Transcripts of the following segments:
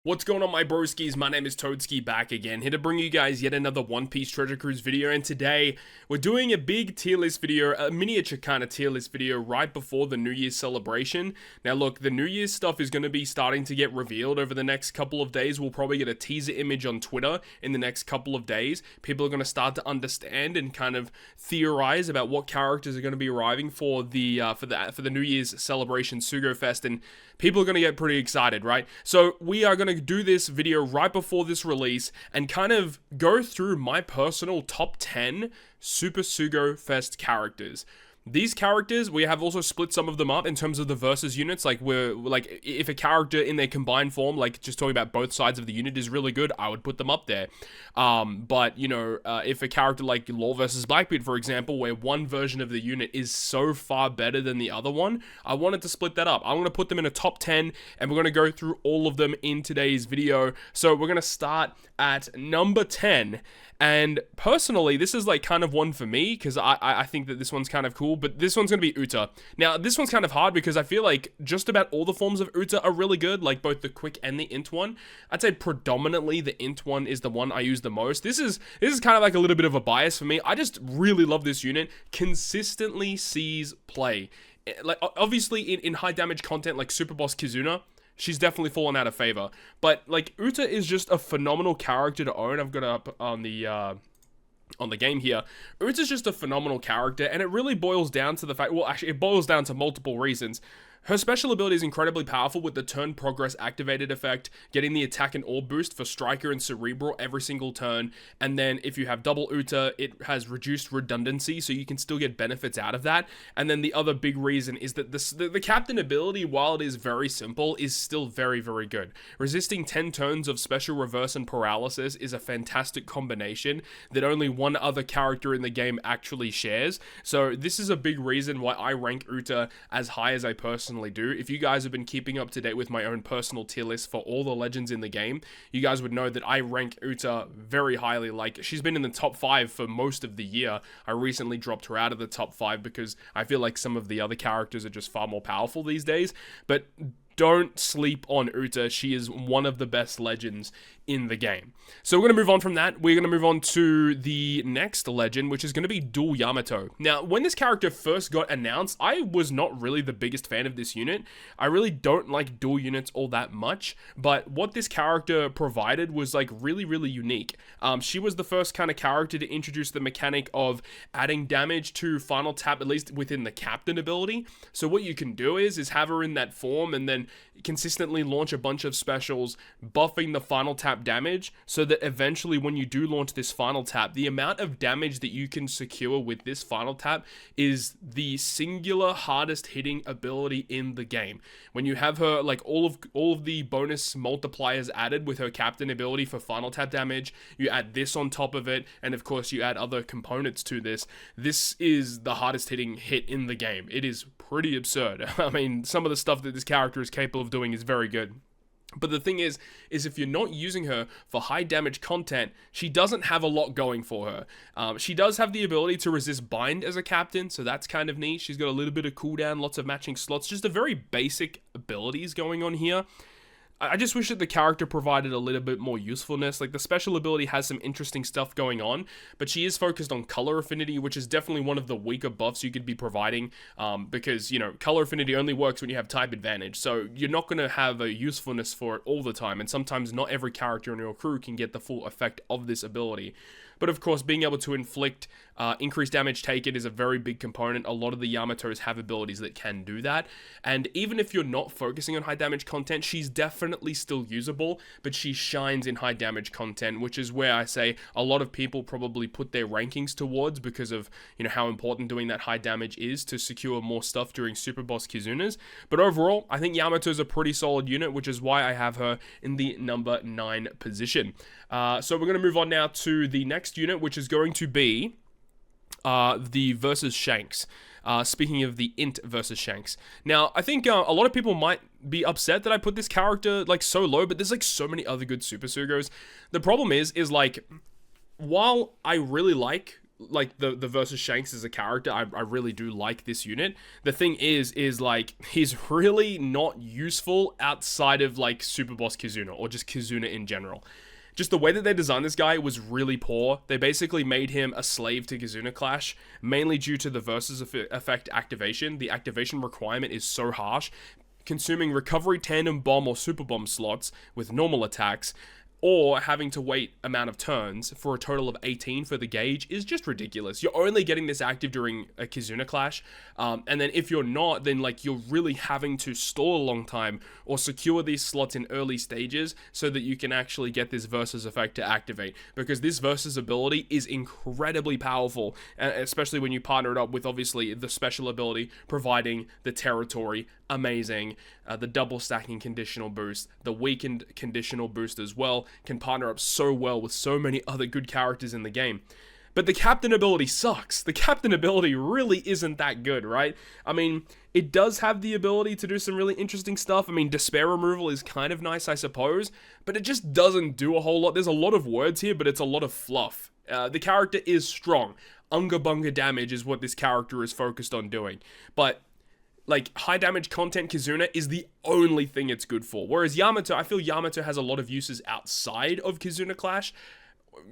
What's going on, my broskiis? My name is Toadski, back again, here to bring you guys yet another One Piece Treasure Cruise video. And today we're doing a big tier list video, a miniature kind of tier list video right before the New Year's celebration. Now look, the New Year's stuff is going to be starting to get revealed over the next couple of days. We'll probably get a teaser image on Twitter in the next couple of days. People are going to start to understand and kind of theorize about what characters are going to be arriving for the New Year's celebration, SUGO-FEST, and people are going to get pretty excited, right? So we are going to do this video right before this release and kind of go through my personal top 10 Super SUGO-FEST characters. These characters, we have also split some of them up in terms of the versus units. Like, if a character in their combined form, like just talking about both sides of the unit, is really good, I would put them up there. But you know, if a character like Law versus Blackbeard, for example, where one version of the unit is so far better than the other one, I wanted to split that up. I'm going to put them in a top 10, and we're going to go through all of them in today's video. So we're going to start at number 10. And personally, this is like kind of one for me, because I think that this one's kind of cool, but this one's going to be Uta. Now, this one's kind of hard because I feel like just about all the forms of Uta are really good, like both the quick and the int one. I'd say predominantly the int one is the one I use the most. This is kind of like a little bit of a bias for me. I just really love this unit. Consistently sees play. Like, obviously in high damage content like Super Boss Kizuna, she's definitely fallen out of favor. But, like, Uta is just a phenomenal character to own. I've got it up on the game here. Uta's just a phenomenal character, and it really boils down to the fact, well, actually, it boils down to multiple reasons. Her special ability is incredibly powerful with the turn progress activated effect, getting the attack and orb boost for Striker and Cerebral every single turn, and then if you have double Uta, it has reduced redundancy, so you can still get benefits out of that. And then the other big reason is that the captain ability, while it is very simple, is still very, very good. Resisting 10 turns of special reverse and paralysis is a fantastic combination that only one other character in the game actually shares, so this is a big reason why I rank Uta as high as I personally do. If you guys have been keeping up to date with my own personal tier list for all the legends in the game, you guys would know that I rank Uta very highly. Like, she's been in the top 5 for most of the year. I recently dropped her out of the top 5 because I feel like some of the other characters are just far more powerful these days, but don't sleep on Uta. She is one of the best legends in the game. So we're going to move on from that. We're going to move on to the next legend, which is going to be Dual Yamato. Now, when this character first got announced, I was not really the biggest fan of this unit. I really don't like dual units all that much, but what this character provided was like really, really unique. She was the first kind of character to introduce the mechanic of adding damage to final tap, at least within the captain ability. So what you can do is have her in that form and then consistently launch a bunch of specials, buffing the final tap damage, so that eventually when you do launch this final tap, the amount of damage that you can secure with this final tap is the singular hardest hitting ability in the game. When you have her, like, all of the bonus multipliers added with her captain ability for final tap damage, you add this on top of it, and of course you add other components to this. This is the hardest hitting hit in the game. It is pretty absurd. I mean, some of the stuff that this character is capable of doing is very good. But the thing is if you're not using her for high damage content, she doesn't have a lot going for her. She does have the ability to resist bind as a captain, so that's kind of neat. She's got a little bit of cooldown, lots of matching slots, just a very basic abilities going on here. I just wish that the character provided a little bit more usefulness. Like, the special ability has some interesting stuff going on, but she is focused on color affinity, which is definitely one of the weaker buffs you could be providing, because, you know, color affinity only works when you have type advantage, so you're not going to have a usefulness for it all the time, and sometimes not every character in your crew can get the full effect of this ability. But of course, being able to inflict increased damage taken is a very big component. A lot of the Yamatos have abilities that can do that. And even if you're not focusing on high damage content, she's definitely still usable, but she shines in high damage content, which is where I say a lot of people probably put their rankings towards because of, you know, how important doing that high damage is to secure more stuff during Super Boss Kizunas. But overall, I think Yamato's a pretty solid unit, which is why I have her in the number 9 position. So we're going to move on now to the next unit, which is going to be the versus Shanks. Speaking of the int versus Shanks. Now, I think a lot of people might be upset that I put this character like so low, but there's like so many other good Super Sugos. The problem is like, while I really like like the versus Shanks as a character. I really do like this unit. The thing is like he's really not useful outside of like Super Boss Kizuna or just Kizuna in general. Just the way that they designed this guy was really poor. They basically made him a slave to Kizuna Clash, mainly due to the versus effect activation. The activation requirement is so harsh. Consuming recovery tandem bomb or super bomb slots with normal attacks, or having to wait amount of turns for a total of 18 for the gauge is just ridiculous. You're only getting this active during a Kizuna Clash, and then if you're not, then like you're really having to stall a long time or secure these slots in early stages so that you can actually get this versus effect to activate, because this versus ability is incredibly powerful, especially when you partner it up with obviously the special ability providing the territory. Amazing. The double stacking conditional boost, the weakened conditional boost as well, can partner up so well with so many other good characters in the game. But the captain ability sucks. The captain ability really isn't that good, right? I mean, it does have the ability to do some really interesting stuff. I mean, despair removal is kind of nice, I suppose, but it just doesn't do a whole lot. There's a lot of words here, but it's a lot of fluff. The character is strong. Unga bunga damage is what this character is focused on doing. But like, high damage content Kizuna is the only thing it's good for. Whereas Yamato, I feel Yamato has a lot of uses outside of Kizuna Clash.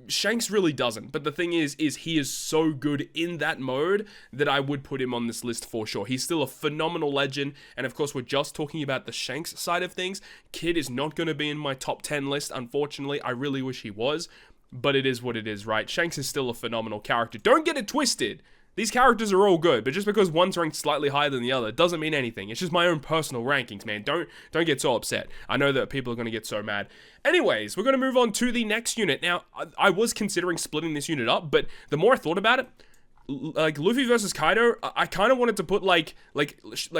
Shanks really doesn't. But the thing is he is so good in that mode that I would put him on this list for sure. He's still a phenomenal legend. And of course, we're just talking about the Shanks side of things. Kid is not going to be in my top 10 list, unfortunately. I really wish he was. But it is what it is, right? Shanks is still a phenomenal character. Don't get it twisted. These characters are all good, but just because one's ranked slightly higher than the other doesn't mean anything. It's just my own personal rankings, man. Don't get so upset. I know that people are going to get so mad. Anyways, we're going to move on to the next unit. Now, I was considering splitting this unit up, but the more I thought about it, like Luffy versus Kaido, I kind of wanted to put like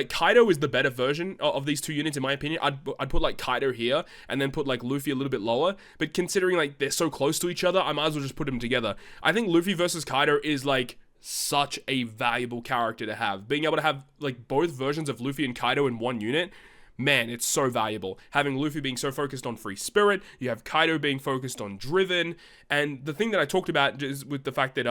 Kaido is the better version of these two units in my opinion. I'd put like Kaido here and then put like Luffy a little bit lower, but considering like they're so close to each other, I might as well just put them together. I think Luffy versus Kaido is like such a valuable character to have. Being able to have like both versions of Luffy and Kaido in one unit, man, it's so valuable. Having Luffy being so focused on free spirit, you have Kaido being focused on driven, and the thing that I talked about is with the fact that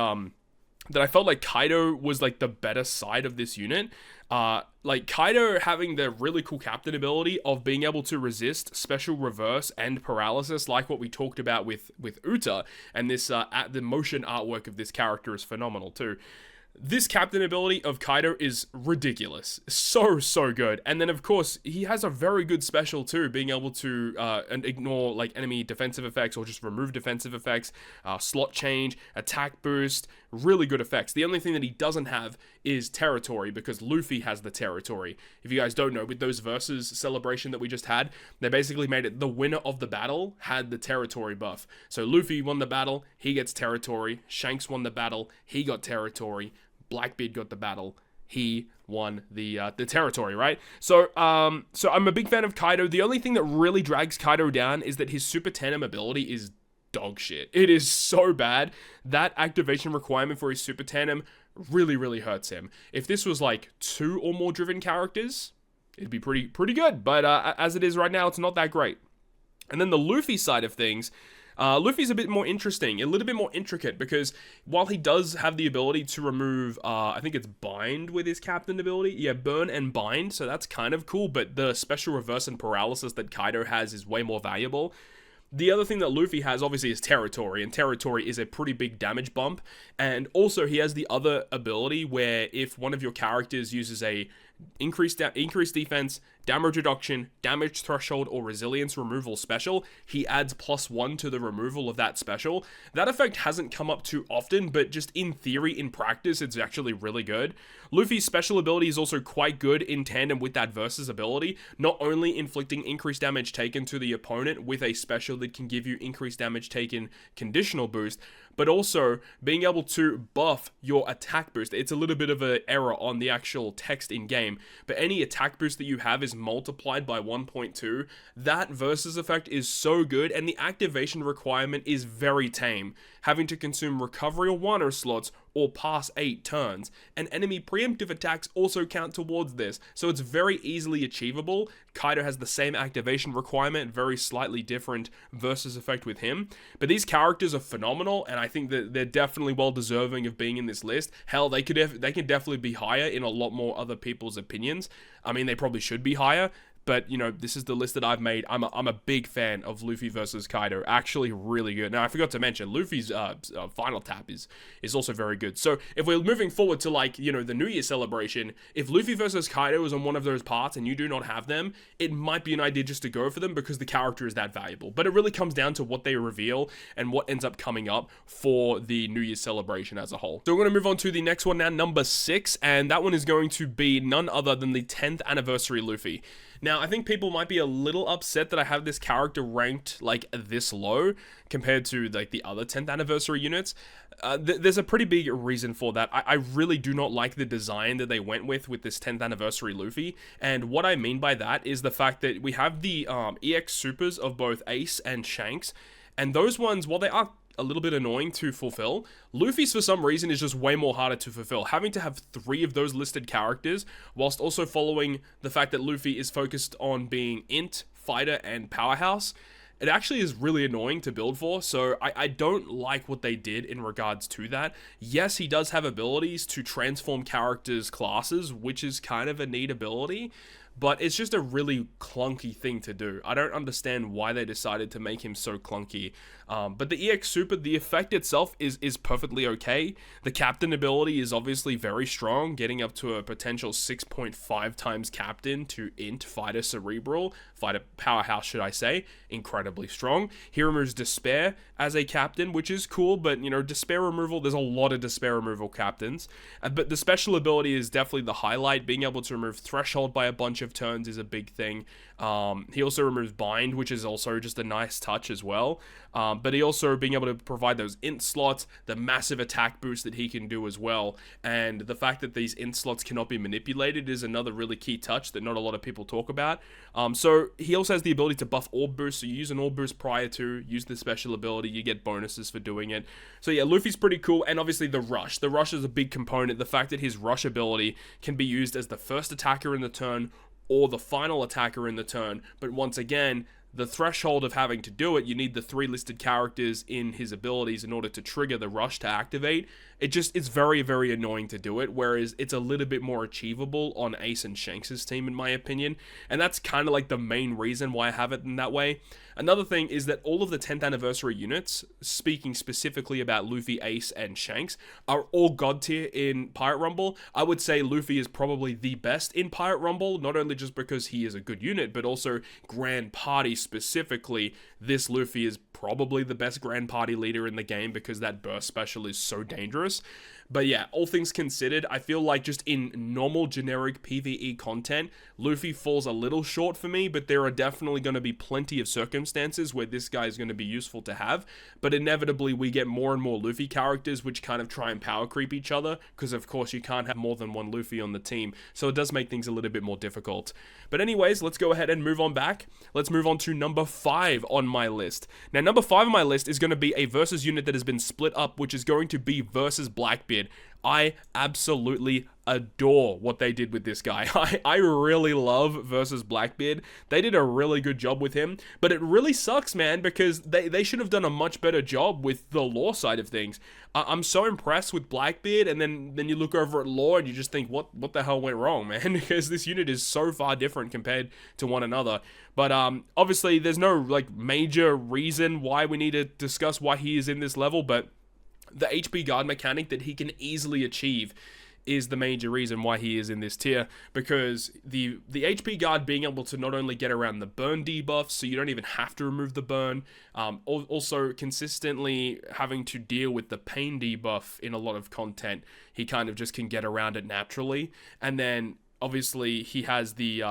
that I felt like Kaido was like the better side of this unit. Like Kaido having the really cool captain ability of being able to resist special reverse and paralysis, like what we talked about with Uta, and this the motion artwork of this character is phenomenal too. This captain ability of Kaido is ridiculous. So good. And then, of course, he has a very good special, too, being able to ignore, like, enemy defensive effects or just remove defensive effects, slot change, attack boost, really good effects. The only thing that he doesn't have is territory, because Luffy has the territory. If you guys don't know, with those versus celebration that we just had, they basically made it the winner of the battle had the territory buff. So Luffy won the battle, he gets territory. Shanks won the battle, he got territory. Blackbeard got the battle, he won the territory, right? So I'm a big fan of Kaido. The only thing that really drags Kaido down is that his super tandem ability is dog shit. It is so bad. That activation requirement for his super tandem really hurts him. If this was like 2 or more driven characters, it'd be pretty good. But as it is right now, it's not that great. And then the Luffy side of things, Luffy's a bit more interesting, a little bit more intricate, because while he does have the ability to remove, I think it's bind with his captain ability. Yeah, burn and bind, so that's kind of cool, but the special reverse and paralysis that Kaido has is way more valuable. The other thing that Luffy has, obviously, is territory, and territory is a pretty big damage bump, and also he has the other ability where if one of your characters uses a increased defense, damage reduction, damage threshold, or resilience removal special, he adds +1 to the removal of that special. That effect hasn't come up too often, but just in theory, in practice, it's actually really good. Luffy's special ability is also quite good in tandem with that versus ability, not only inflicting increased damage taken to the opponent with a special that can give you increased damage taken conditional boost, but also being able to buff your attack boost. It's a little bit of an error on the actual text in game, but any attack boost that you have is multiplied by 1.2. That versus effect is so good, and the activation requirement is very tame, having to consume recovery or water slots or pass 8 turns, and enemy preemptive attacks also count towards this, so it's very easily achievable. Kaido has the same activation requirement, very slightly different versus effect with him, but these characters are phenomenal, and I think that they're definitely well deserving of being in this list. Hell, they can definitely be higher in a lot more other people's opinions. I mean, they probably should be higher, but, you know, this is the list that I've made. I'm a big fan of Luffy versus Kaido. Actually, really good. Now, I forgot to mention, Luffy's final tap is also very good. So, if we're moving forward to, like, you know, the New Year celebration, if Luffy versus Kaido is on one of those parts and you do not have them, it might be an idea just to go for them because the character is that valuable. But it really comes down to what they reveal and what ends up coming up for the New Year celebration as a whole. So, we're going to move on to the next one now, number 6, and that one is going to be none other than the 10th anniversary Luffy. Now, I think people might be a little upset that I have this character ranked, like, this low compared to, like, the other 10th anniversary units. There's a pretty big reason for that. I really do not like the design that they went with this 10th anniversary Luffy, and what I mean by that is the fact that we have the EX supers of both Ace and Shanks, and those ones, while they are a little bit annoying to fulfill, Luffy's for some reason is just way more harder to fulfill. Having to have 3 of those listed characters, whilst also following the fact that Luffy is focused on being int, fighter, and powerhouse, it actually is really annoying to build for, so I don't like what they did in regards to that. Yes, he does have abilities to transform characters' classes, which is kind of a neat ability, but it's just a really clunky thing to do. I don't understand why they decided to make him so clunky. But the EX Super, the effect itself is perfectly okay. The Captain ability is obviously very strong, getting up to a potential 6.5 times Captain to int, fighter, cerebral, fighter powerhouse should I say, incredibly strong. He removes Despair as a Captain, which is cool, but you know, Despair removal, there's a lot of Despair removal Captains. But the special ability is definitely the highlight. Being able to remove Threshold by a bunch of turns is a big thing. He also removes Bind, which is also just a nice touch as well. But he also being able to provide those int slots, the massive attack boost that he can do as well, and the fact that these int slots cannot be manipulated is another really key touch that not a lot of people talk about. So he also has the ability to buff orb boost, so you use an orb boost prior to use the special ability, you get bonuses for doing it. So yeah, Luffy's pretty cool, and obviously the rush. The rush is a big component. The fact that his rush ability can be used as the first attacker in the turn or the final attacker in the turn, but once again, the threshold of having to do it, you need the 3 listed characters in his abilities in order to trigger the rush to activate. It's very, very annoying to do it, whereas it's a little bit more achievable on Ace and Shanks' team, in my opinion, and that's kind of like the main reason why I have it in that way. Another thing is that all of the 10th anniversary units, speaking specifically about Luffy, Ace, and Shanks, are all god tier in Pirate Rumble. I would say Luffy is probably the best in Pirate Rumble, not only just because he is a good unit, but also Grand Party specifically. This Luffy is probably the best Grand Party leader in the game because that burst special is so dangerous. But yeah, all things considered, I feel like just in normal generic PvE content, Luffy falls a little short for me, but there are definitely going to be plenty of circumstances where this guy is going to be useful to have. But inevitably, we get more and more Luffy characters which kind of try and power creep each other, because of course you can't have more than one Luffy on the team, so it does make things a little bit more difficult. But anyways, let's go ahead and move on back. Let's move on to number 5 on my list. Now, number 5 on my list is going to be a versus unit that has been split up, which is going to be versus Blackbeard. I absolutely adore what they did with this guy. I really love versus Blackbeard. They did a really good job with him, but it really sucks, man, because they should have done a much better job with the lore side of things. I'm so impressed with Blackbeard, and then you look over at lore and you just think, what the hell went wrong, man? Because this unit is so far different compared to one another. But obviously, there's no like major reason why we need to discuss why he is in this level, but the HP guard mechanic that he can easily achieve is the major reason why he is in this tier, because the HP guard being able to not only get around the burn debuffs, so you don't even have to remove the burn, also consistently having to deal with the pain debuff in a lot of content, he kind of just can get around it naturally, and then obviously he has the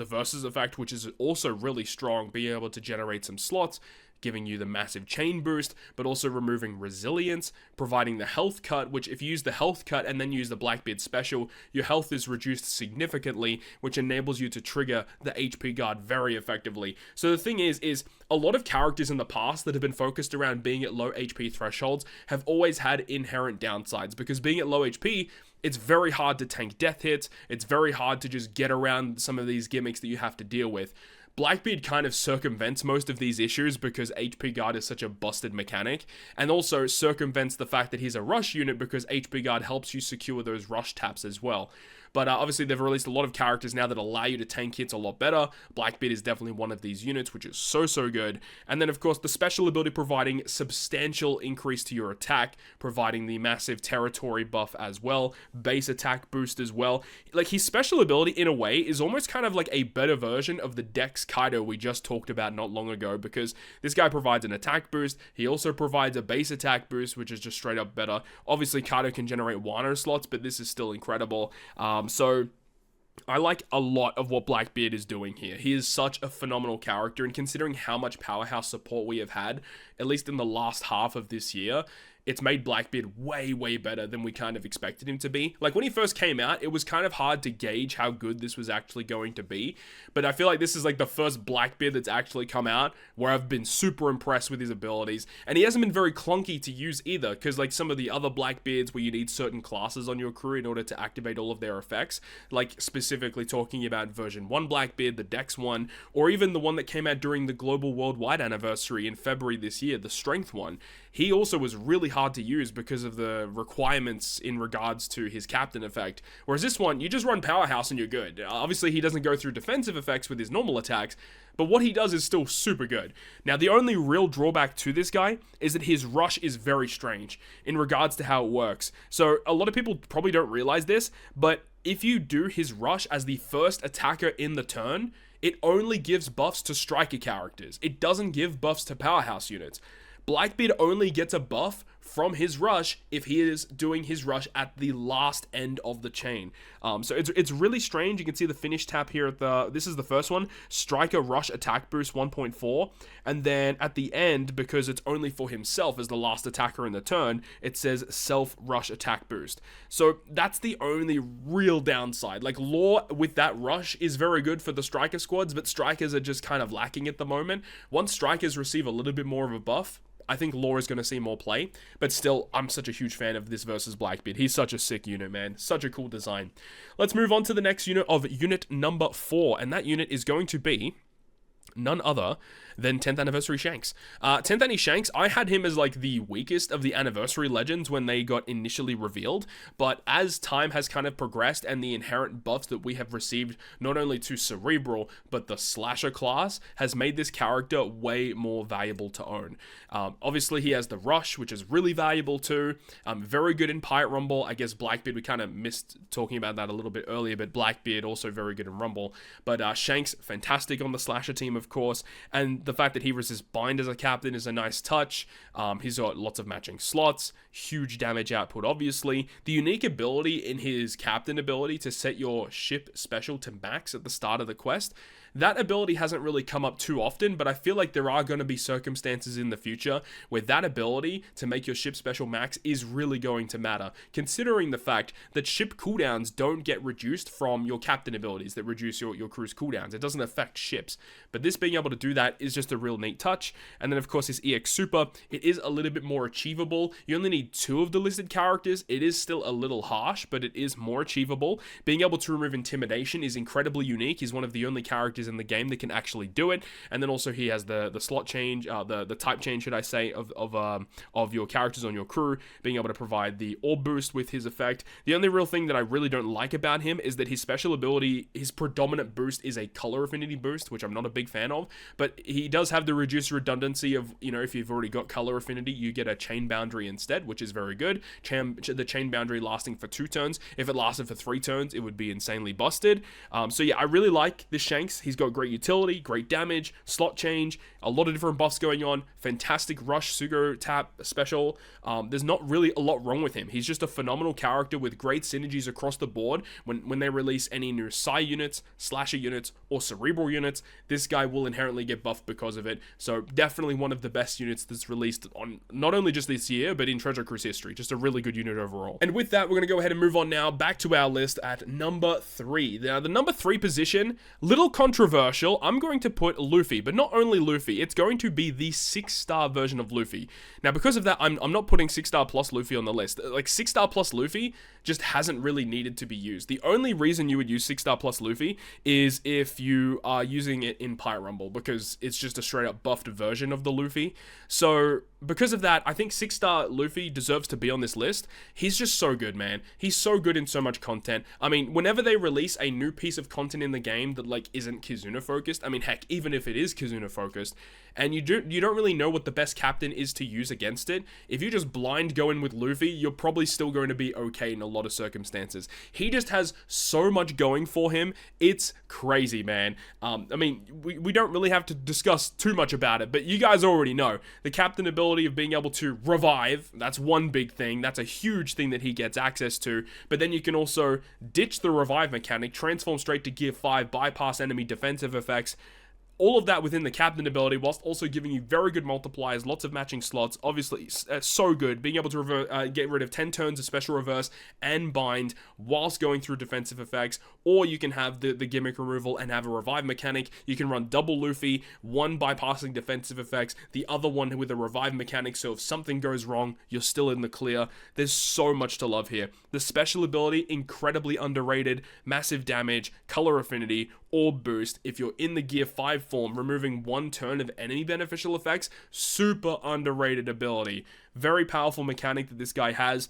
versus effect, which is also really strong, being able to generate some slots, giving you the massive chain boost, but also removing resilience, providing the health cut, which if you use the health cut and then use the Blackbeard special, your health is reduced significantly, which enables you to trigger the HP guard very effectively. So the thing is a lot of characters in the past that have been focused around being at low HP thresholds have always had inherent downsides, because being at low HP, it's very hard to tank death hits, it's very hard to just get around some of these gimmicks that you have to deal with. Blackbeard kind of circumvents most of these issues because HP guard is such a busted mechanic, and also circumvents the fact that he's a rush unit because HP guard helps you secure those rush taps as well. But obviously they've released a lot of characters now that allow you to tank hits a lot better. Blackbeard is definitely one of these units, which is so good. And then of course the special ability providing substantial increase to your attack, providing the massive territory buff as well, base attack boost as well. Like, his special ability in a way is almost kind of like a better version of the Dex Kaido we just talked about not long ago, because this guy provides an attack boost, he also provides a base attack boost, which is just straight up better. Obviously Kaido can generate Wano slots, but this is still incredible. So I like a lot of what Blackbeard is doing here. He is such a phenomenal character, and considering how much powerhouse support we have had, at least in the last half of this year, it's made Blackbeard way better than we kind of expected him to be. Like, when he first came out, it was kind of hard to gauge how good this was actually going to be, but I feel like this is like the first Blackbeard that's actually come out where I've been super impressed with his abilities, and he hasn't been very clunky to use either, because like some of the other Blackbeards where you need certain classes on your crew in order to activate all of their effects, like specifically talking about version 1 Blackbeard, the Dex one, or even the one that came out during the Global Worldwide Anniversary in February this year, the Strength one, he also was really hard to use because of the requirements in regards to his captain effect. Whereas this one, you just run Powerhouse and you're good. Obviously, he doesn't go through defensive effects with his normal attacks, but what he does is still super good. Now, the only real drawback to this guy is that his rush is very strange in regards to how it works. So a lot of people probably don't realize this, but if you do his rush as the first attacker in the turn, it only gives buffs to striker characters. It doesn't give buffs to Powerhouse units. Blackbeard only gets a buff from his rush if he is doing his rush at the last end of the chain. So it's really strange. You can see the finish tap here at this is the first one, Striker Rush Attack Boost 1.4, and then at the end, because it's only for himself as the last attacker in the turn, it says Self Rush Attack Boost. So that's the only real downside. Like, lore with that rush is very good for the striker squads, but strikers are just kind of lacking at the moment. Once strikers receive a little bit more of a buff, I think lore is going to see more play, but still, I'm such a huge fan of this versus Blackbeard. He's such a sick unit, man. Such a cool design. Let's move on to the next unit of unit number 4, and that unit is going to be none other than 10th Anniversary Shanks. 10th Annie Shanks, I had him as like the weakest of the Anniversary Legends when they got initially revealed, but as time has kind of progressed and the inherent buffs that we have received, not only to Cerebral, but the Slasher class, has made this character way more valuable to own. Obviously, he has the Rush, which is really valuable too. Very good in Pirate Rumble. I guess Blackbeard, we kind of missed talking about that a little bit earlier, but Blackbeard also very good in Rumble. But Shanks, fantastic on the Slasher team, of course, and the fact that he resists bind as a captain is a nice touch. He's got lots of matching slots, huge damage output, obviously. The unique ability in his captain ability to set your ship special to max at the start of the quest, that ability hasn't really come up too often, but I feel like there are going to be circumstances in the future where that ability to make your ship special max is really going to matter, considering the fact that ship cooldowns don't get reduced from your captain abilities that reduce your crew's cooldowns. It doesn't affect ships, but this being able to do that is just a real neat touch. And then of course his EX Super, it is a little bit more achievable. You only need 2 of the listed characters. It is still a little harsh, but it is more achievable. Being able to remove Intimidation is incredibly unique. He's one of the only characters in the game that can actually do it. And then also he has the slot change, the type change, should I say, of your characters on your crew, being able to provide the orb boost with his effect. The only real thing that I really don't like about him is that his special ability, his predominant boost is a color affinity boost, which I'm not a big fan of, but he does have the reduced redundancy of, you know, if you've already got color affinity, you get a chain boundary instead, which is very good. The chain boundary lasting for 2 turns. If it lasted for 3 turns, it would be insanely busted. So yeah, I really like this Shanks. he's got great utility, great damage, slot change, a lot of different buffs going on, fantastic rush, Sugo tap special. There's not really a lot wrong with him. He's just a phenomenal character with great synergies across the board. When they release any new Psy units, Slasher units, or Cerebral units, this guy will inherently get buffed because of it. So definitely one of the best units that's released on not only just this year, but in Treasure Cruise history. Just a really good unit overall. And with that, we're going to go ahead and move on now back to our list at number 3. Now, the number 3 position, little controversial. I'm going to put Luffy, but not only Luffy, it's going to be the 6-star version of Luffy. Now, because of that, I'm not putting 6-star plus Luffy on the list. Like, 6-star plus Luffy just hasn't really needed to be used. The only reason you would use 6-star plus Luffy is if you are using it in Pirate Rumble, because it's just a straight up buffed version of the Luffy. So because of that, I think 6-star Luffy deserves to be on this list. He's just so good, man. He's so good in so much content. I mean, whenever they release a new piece of content in the game that like isn't Kizuna focused, I mean, heck, even if it is Kizuna focused, and you don't really know what the best captain is to use against it, if you just blind go in with Luffy, you're probably still going to be okay in a lot of circumstances. He just has so much going for him. It's crazy, man. I mean, we don't really have to discuss too much about it, but you guys already know. The captain ability of being able to revive, that's one big thing. That's a huge thing that he gets access to. But then you can also ditch the revive mechanic, transform straight to Gear 5, bypass enemy defensive effects. All of that within the captain ability, whilst also giving you very good multipliers, lots of matching slots. Obviously, so good. Being able to get rid of 10 turns of special reverse and bind whilst going through defensive effects. Or you can have the gimmick removal and have a revive mechanic. You can run double Luffy, one bypassing defensive effects, the other one with a revive mechanic. So if something goes wrong, you're still in the clear. There's so much to love here. The special ability, incredibly underrated. Massive damage, color affinity, orb boost. If you're in the Gear 5 form, removing 1 turn of enemy beneficial effects, super underrated ability. Very powerful mechanic that this guy has.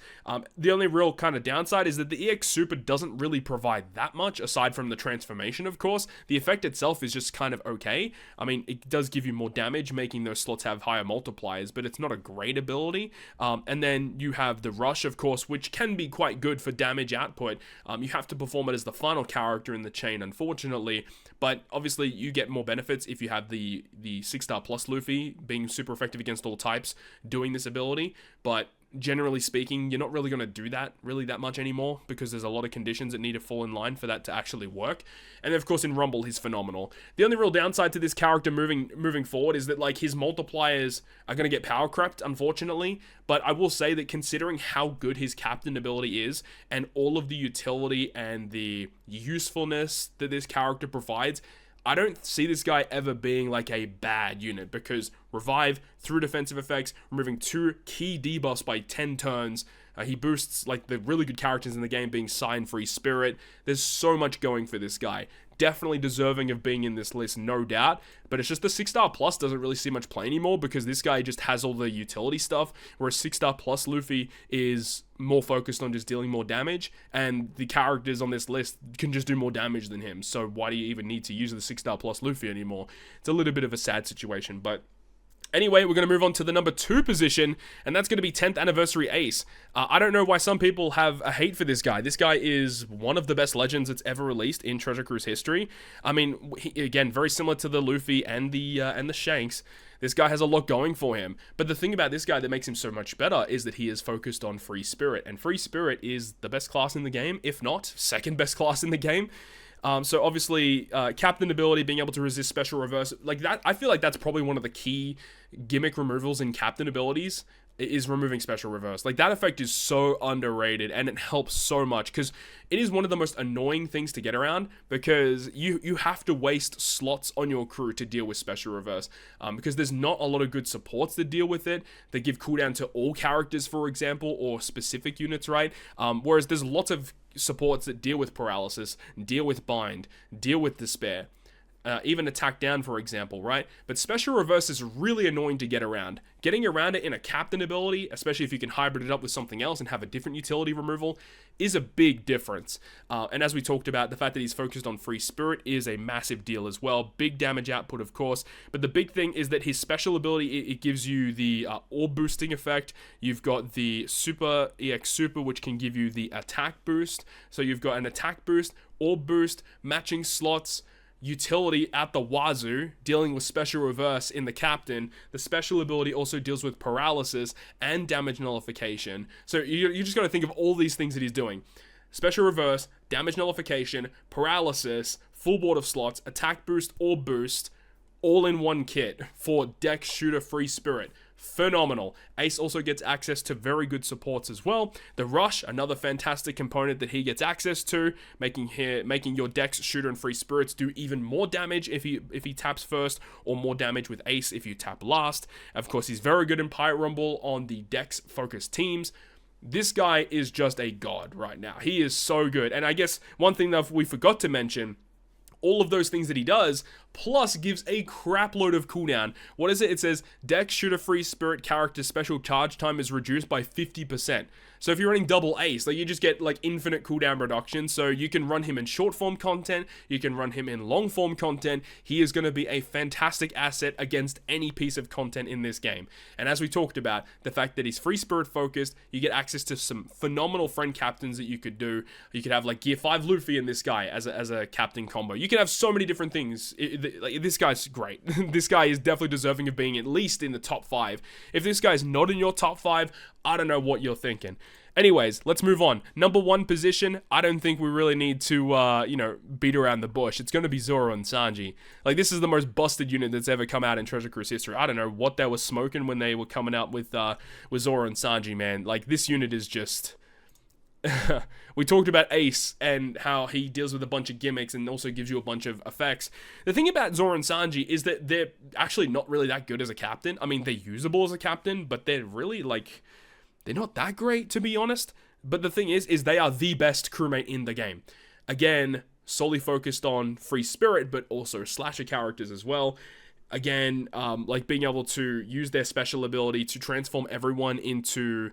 The only real kind of downside is that the EX Super doesn't really provide that much, aside from the transformation, of course. The effect itself is just kind of okay. I mean, it does give you more damage, making those slots have higher multipliers, but it's not a great ability. And then you have the Rush, of course, which can be quite good for damage output. You have to perform it as the final character in the chain, unfortunately. But obviously, you get more benefits if you have the 6-star plus Luffy being super effective against all types, doing this ability. But generally speaking, you're not really going to do that much anymore, because there's a lot of conditions that need to fall in line for that to actually work. And then, of course, in Rumble, he's phenomenal. The only real downside to this character moving forward is that, like, his multipliers are going to get power crept, unfortunately. But I will say that considering how good his captain ability is, and all of the utility and the usefulness that this character provides, I don't see this guy ever being like a bad unit, because revive through defensive effects, removing 2 key debuffs by 10 turns. He boosts like the really good characters in the game, being Psy and Free Spirit. There's so much going for this guy. Definitely deserving of being in this list, no doubt. But it's just the 6-star plus doesn't really see much play anymore, because this guy just has all the utility stuff, whereas 6-star plus Luffy is more focused on just dealing more damage, and the characters on this list can just do more damage than him. So why do you even need to use the 6-star plus Luffy anymore? It's a little bit of a sad situation, but anyway, we're going to move on to the number 2 position, and that's going to be 10th Anniversary Ace. I don't know why some people have a hate for this guy. This guy is one of the best legends that's ever released in Treasure Cruise history. I mean, again, very similar to the Luffy and the Shanks. This guy has a lot going for him. But the thing about this guy that makes him so much better is that he is focused on Free Spirit. And Free Spirit is the best class in the game, if not second best class in the game. So obviously, captain ability, being able to resist special reverse, like that, I feel like that's probably one of the key gimmick removals in captain abilities, is removing special reverse. Like, that effect is so underrated, and it helps so much, because it is one of the most annoying things to get around, because you have to waste slots on your crew to deal with special reverse, because there's not a lot of good supports that deal with it, that give cooldown to all characters, for example, or specific units, right? Whereas there's lots of supports that deal with paralysis, deal with bind, deal with despair, even attack down, for example, right? But special reverse is really annoying to get around. Getting around it in a captain ability, especially if you can hybrid it up with something else and have a different utility removal, is a big difference. And as we talked about, the fact that he's focused on Free Spirit is a massive deal as well. Big damage output, of course. But the big thing is that his special ability, it gives you the orb boosting effect. You've got the Super EX Super, which can give you the attack boost. So you've got an attack boost, orb boost, matching slots. utility at the wazoo, dealing with special reverse in the captain. The special ability also deals with paralysis and damage nullification. So you just got to think of all these things that he's doing. Special reverse, damage nullification, paralysis, full board of slots, attack boost or boost, all in one kit for Dex Shooter Free Spirit. Phenomenal. Ace also gets access to very good supports as well. The Rush, another fantastic component that he gets access to, making your Dex Shooter and Free Spirits do even more damage if he taps first, or more damage with Ace if you tap last. Of course, he's very good in Pirate Rumble on the Dex focused teams. This guy is just a god right now. He is so good. And I guess one thing that we forgot to mention, all of those things that he does, plus gives a crap load of cooldown. What is it? It says, Dex Shooter Free Spirit character special charge time is reduced by 50%. So if you're running double Ace, like you just get like infinite cooldown reduction. So you can run him in short form content, you can run him in long form content. He is going to be a fantastic asset against any piece of content in this game. And as we talked about, the fact that he's Free Spirit focused, you get access to some phenomenal friend captains that you could do. You could have like Gear 5 Luffy in this guy as a captain combo. You can have so many different things. This guy's great. This guy is definitely deserving of being at least in the top 5. If this guy's not in your top 5, I don't know what you're thinking. Anyways, let's move on. Number 1 position, I don't think we really need to, beat around the bush. It's going to be Zoro and Sanji. Like, this is the most busted unit that's ever come out in Treasure Cruise history. I don't know what they were smoking when they were coming out with Zoro and Sanji, man. Like, this unit is just... We talked about Ace and how he deals with a bunch of gimmicks and also gives you a bunch of effects. The thing about Zoro and Sanji is that they're actually not really that good as a captain. I mean, they're usable as a captain, but they're really, like... They're not that great, to be honest. But the thing is they are the best crewmate in the game. Again, solely focused on Free Spirit, but also slasher characters as well. Again, like being able to use their special ability to transform everyone into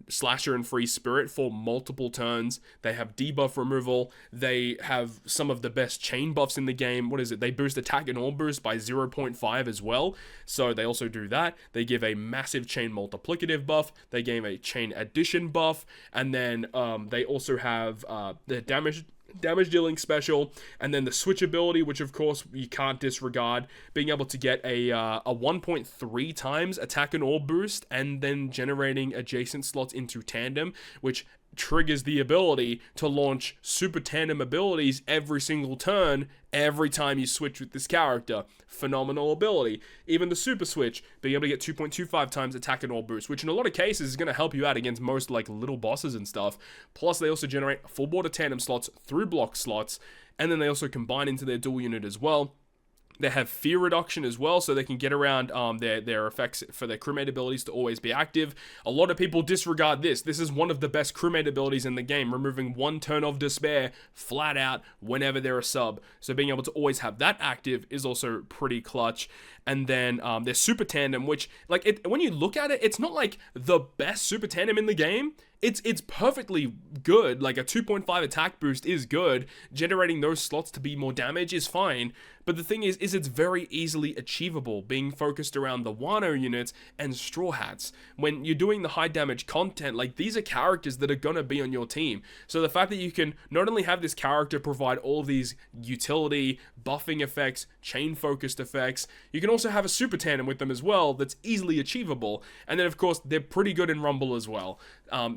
Slasher and Free Spirit for multiple turns. They have debuff removal. They have some of the best chain buffs in the game. What is it? They boost attack and all boost by 0.5 as well. So they also do that. They give a massive chain multiplicative buff. They gave a chain addition buff. And then they also have the damage dealing special, and then the switch ability, which of course you can't disregard, being able to get a 1.3 times attack and all boost, and then generating adjacent slots into tandem, which triggers the ability to launch super tandem abilities every single turn, every time you switch with this character. Phenomenal ability. Even the super switch, being able to get 2.25 times attack and all boost, which in a lot of cases is going to help you out against most like little bosses and stuff. Plus they also generate full board of tandem slots through block slots, and then they also combine into their dual unit as well. They have fear reduction as well, so they can get around their effects for their crewmate abilities to always be active. A lot of people disregard this. This is one of the best crewmate abilities in the game, removing 1 turn of despair flat out whenever they're a sub. So being able to always have that active is also pretty clutch. And then their super tandem, which when you look at it, it's not like the best super tandem in the game. It's perfectly good. Like a 2.5 attack boost is good. Generating those slots to be more damage is fine. But the thing is it's very easily achievable, being focused around the Wano units and Straw Hats. When you're doing the high damage content, like these are characters that are gonna be on your team. So the fact that you can not only have this character provide all these utility, buffing effects, chain focused effects, you can also have a super tandem with them as well that's easily achievable. And then of course they're pretty good in Rumble as well.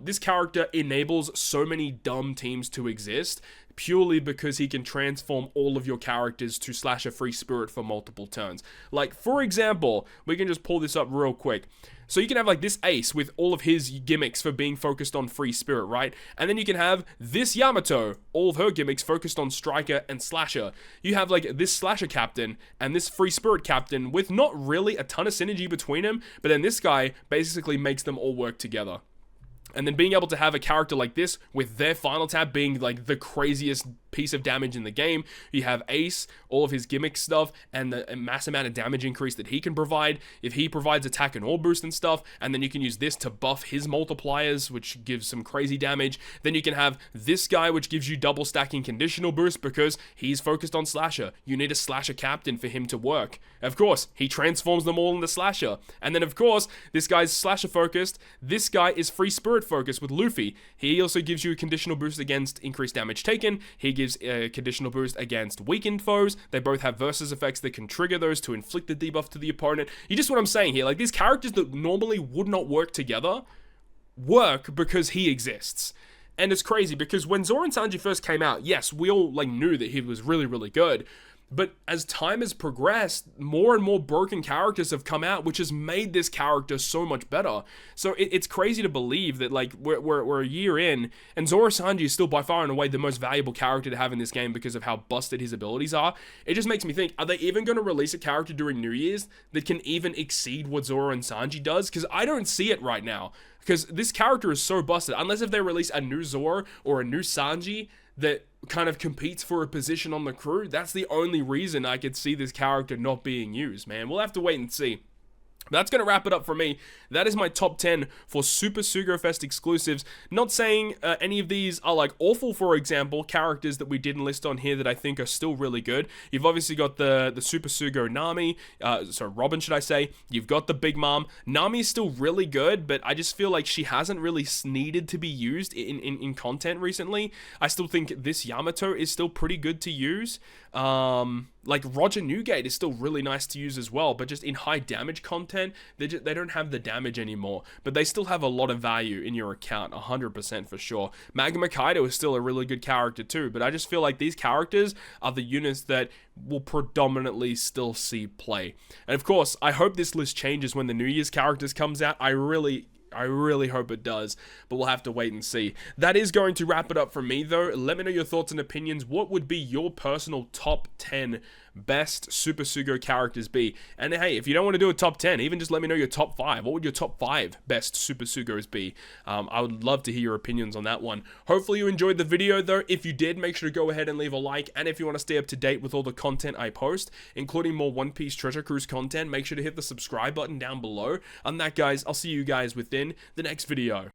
This character enables so many dumb teams to exist purely because he can transform all of your characters to Slasher Free Spirit for multiple turns. Like, for example, we can just pull this up real quick. So you can have like this Ace with all of his gimmicks for being focused on Free Spirit, right? And then you can have this Yamato, all of her gimmicks focused on Striker and Slasher. You have like this Slasher Captain and this Free Spirit Captain with not really a ton of synergy between them, but then this guy basically makes them all work together. And then being able to have a character like this with their final tap being like the craziest piece of damage in the game. You have Ace, all of his gimmick stuff, and the mass amount of damage increase that he can provide. If he provides attack and all boost and stuff, and then you can use this to buff his multipliers, which gives some crazy damage. Then you can have this guy, which gives you double stacking conditional boost because he's focused on Slasher. You need a Slasher Captain for him to work. Of course, he transforms them all into Slasher. And then of course, this guy's Slasher focused. This guy is Free Spirit focused with Luffy. He also gives you a conditional boost against increased damage taken. He gives a conditional boost against weakened foes. They both have versus effects that can trigger those to inflict the debuff to the opponent. You just what I'm saying here. Like, these characters that normally would not work together work because he exists. And it's crazy because when Zoro and Sanji first came out, yes, we all like knew that he was really, really good. But as time has progressed, more and more broken characters have come out, which has made this character so much better. So it's crazy to believe that, like, we're a year in, and Zoro Sanji is still by far and away the most valuable character to have in this game because of how busted his abilities are. It just makes me think, are they even going to release a character during New Year's that can even exceed what Zoro and Sanji does? Because I don't see it right now. Because this character is so busted. Unless if they release a new Zoro or a new Sanji that kind of competes for a position on the crew, that's the only reason I could see this character not being used, man. We'll have to wait and see. That's going to wrap it up for me. That is my top 10 for Super SUGO-FEST exclusives. Not saying any of these are like awful, for example, characters that we didn't list on here that I think are still really good. You've obviously got the Super SUGO Nami, Robin should I say. You've got the Big Mom. Nami is still really good, but I just feel like she hasn't really needed to be used in content recently. I still think this Yamato is still pretty good to use. Like Roger Newgate is still really nice to use as well, but just in high damage content, they don't have the damage anymore, but they still have a lot of value in your account, 100% for sure. Magma Kaido is still a really good character too, but I just feel like these characters are the units that will predominantly still see play. And of course, I hope this list changes when the New Year's characters comes out. I really hope it does, but we'll have to wait and see. That is going to wrap it up for me, though. Let me know your thoughts and opinions. What would be your personal top 10 best Super SUGO characters be? And hey, if you don't want to do a top 10, even just let me know your top 5. What would your top 5 best Super SUGOs be? I would love to hear your opinions on that one. Hopefully you enjoyed the video, though. If you did, make sure to go ahead and leave a like. And if you want to stay up to date with all the content I post, including more One Piece Treasure Cruise content, make sure to hit the subscribe button down below. On that, guys, I'll see you guys within the next video.